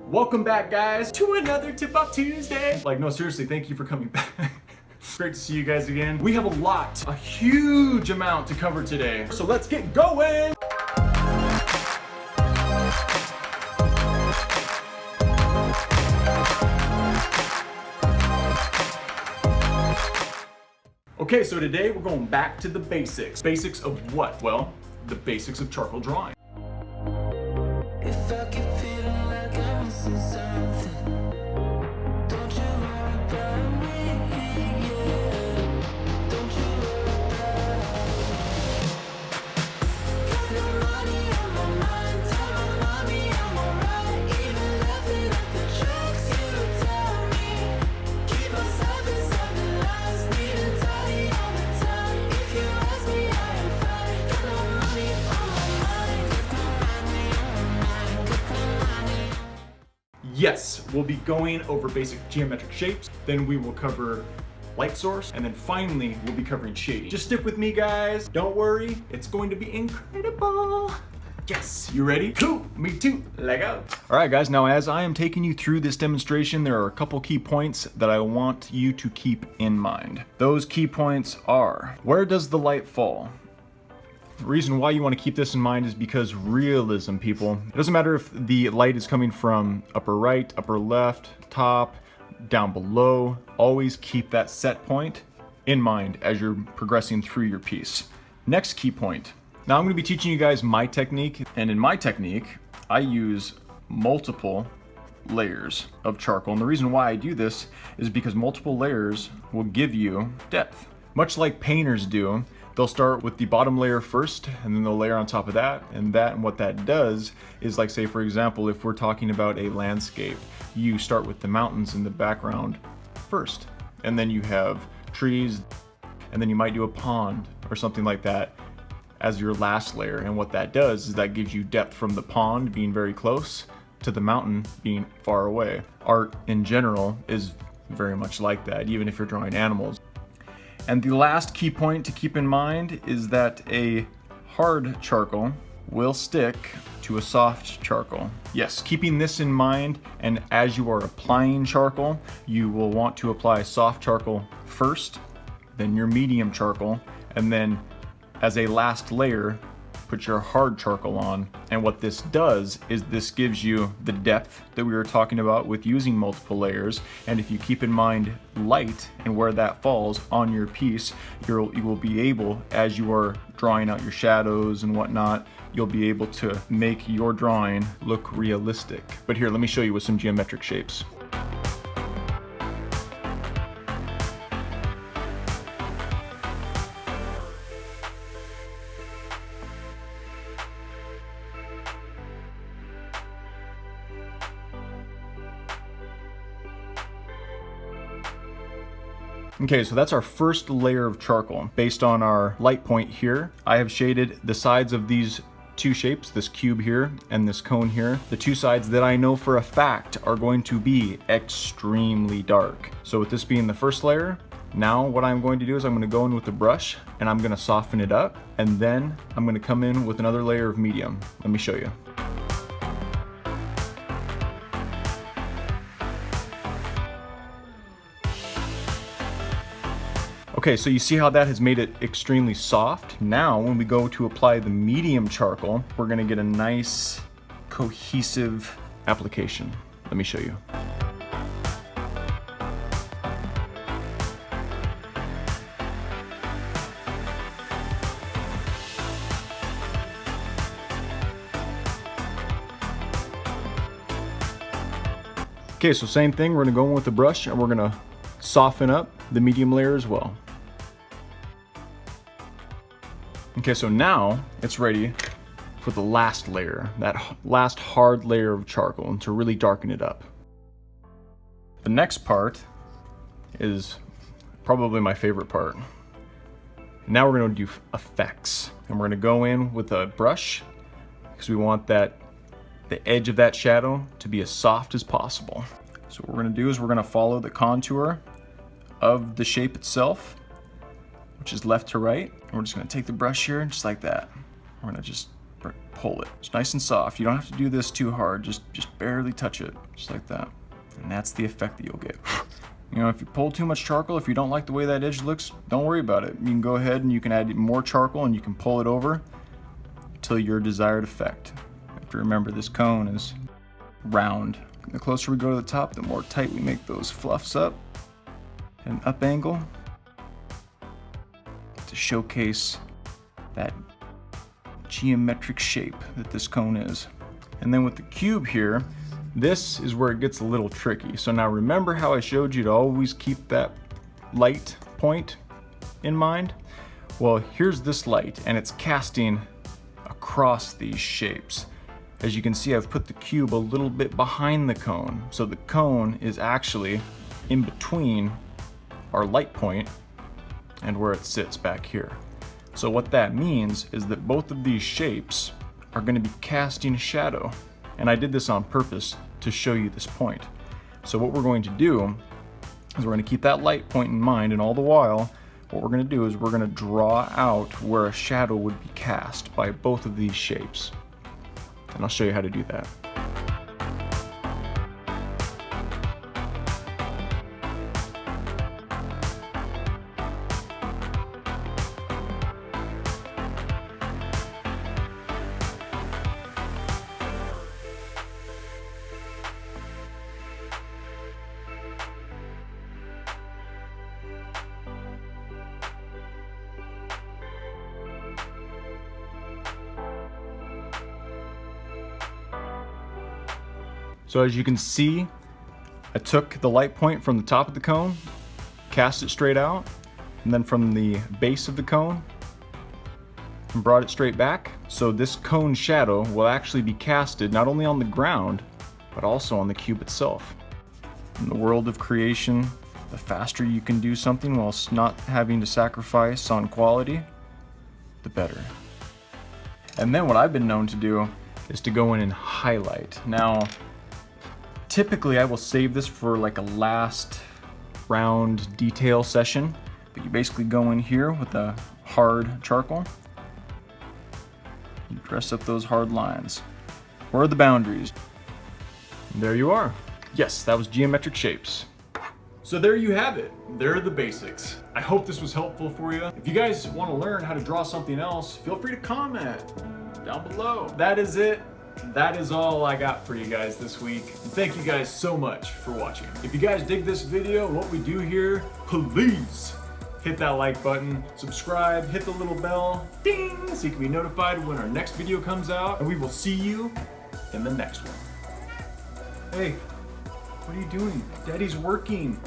Welcome back, guys, to another Tip Off Tuesday. Like, no, seriously, thank you for coming back. Great to see you guys again. We have a huge amount to cover today. So let's get going. Okay, so today we're going back to the basics. Basics of what? Well, the basics of charcoal drawing. If I keep feeling like I'm missing something, don't you worry about me, yeah. Don't you worry about me. Got no money on my mind, tell my mommy I'm alright. Even laughing at the jokes you tell me. Keep myself inside the lines, need a tidy all the time. If you ask me, I am fine. Got no money on my mind, got no money on my mind, got no money. Yes, we'll be going over basic geometric shapes, then we will cover light source, and then finally we'll be covering shading. Just stick with me, guys. Don't worry, it's going to be incredible. Yes, you ready? Cool, me too, let go. All right, guys, now as I am taking you through this demonstration, there are a couple key points that I want you to keep in mind. Those key points are, where does the light fall? The reason why you want to keep this in mind is because realism, people. It doesn't matter if the light is coming from upper right, upper left, top, down below. Always keep that set point in mind as you're progressing through your piece. Next key point. Now I'm going to be teaching you guys my technique, and in my technique, I use multiple layers of charcoal. And the reason why I do this is because multiple layers will give you depth. Much like painters do, they'll start with the bottom layer first, and then they'll layer on top of that. And what that does is, like, say for example, if we're talking about a landscape, you start with the mountains in the background first, and then you have trees, and then you might do a pond or something like that as your last layer. And what that does is that gives you depth from the pond being very close to the mountain being far away. Art in general is very much like that, even if you're drawing animals. And the last key point to keep in mind is that a hard charcoal will stick to a soft charcoal. Yes, keeping this in mind, and as you are applying charcoal, you will want to apply soft charcoal first, then your medium charcoal, and then as a last layer, put your hard charcoal on. And what this does is this gives you the depth that we were talking about with using multiple layers. And if you keep in mind light and where that falls on your piece, you will be able, as you are drawing out your shadows and whatnot, you'll be able to make your drawing look realistic. But here, let me show you with some geometric shapes. Okay, so that's our first layer of charcoal. Based on our light point here, I have shaded the sides of these two shapes, this cube here and this cone here, the two sides that I know for a fact are going to be extremely dark. So with this being the first layer, now what I'm going to do is I'm going to go in with the brush and I'm going to soften it up, and then I'm going to come in with another layer of medium. Let me show you. Okay, so you see how that has made it extremely soft? Now, when we go to apply the medium charcoal, we're gonna get a nice, cohesive application. Let me show you. Okay, so same thing, we're gonna go in with the brush and we're gonna soften up the medium layer as well. Okay, so now it's ready for the last layer, that last hard layer of charcoal, and to really darken it up. The next part is probably my favorite part. Now we're going to do effects, and we're going to go in with a brush because we want the edge of that shadow to be as soft as possible. So what we're going to do is we're going to follow the contour of the shape itself, which is left to right. And we're just going to take the brush here, just like that. We're going to just pull it. It's nice and soft. You don't have to do this too hard. Just barely touch it, just like that. And that's the effect that you'll get. You know, if you pull too much charcoal, if you don't like the way that edge looks, don't worry about it. You can go ahead and you can add more charcoal and you can pull it over till your desired effect. You have to remember this cone is round. The closer we go to the top, the more tight we make those fluffs up. An up angle to showcase that geometric shape that this cone is. And then with the cube here, this is where it gets a little tricky. So now remember how I showed you to always keep that light point in mind? Well, here's this light and it's casting across these shapes. As you can see, I've put the cube a little bit behind the cone. So the cone is actually in between our light point and where it sits back here. So what that means is that both of these shapes are going to be casting shadow. And I did this on purpose to show you this point. So what we're going to do is we're going to keep that light point in mind, and all the while, what we're going to do is we're going to draw out where a shadow would be cast by both of these shapes. And I'll show you how to do that. So as you can see, I took the light point from the top of the cone, cast it straight out, and then from the base of the cone, and brought it straight back. So this cone shadow will actually be casted not only on the ground, but also on the cube itself. In the world of creation, the faster you can do something while not having to sacrifice on quality, the better. And then what I've been known to do is to go in and highlight. Now, typically I will save this for like a last round detail session, but you basically go in here with a hard charcoal. You press up those hard lines, or the boundaries. And there you are. Yes, that was geometric shapes. So there you have it. There are the basics. I hope this was helpful for you. If you guys want to learn how to draw something else, feel free to comment down below. That is it. That is all I got for you guys this week. And thank you guys so much for watching. If you guys dig this video, what we do here, please hit that like button, subscribe, hit the little bell, ding, so you can be notified when our next video comes out, and we will see you in the next one. Hey, what are you doing? Daddy's working.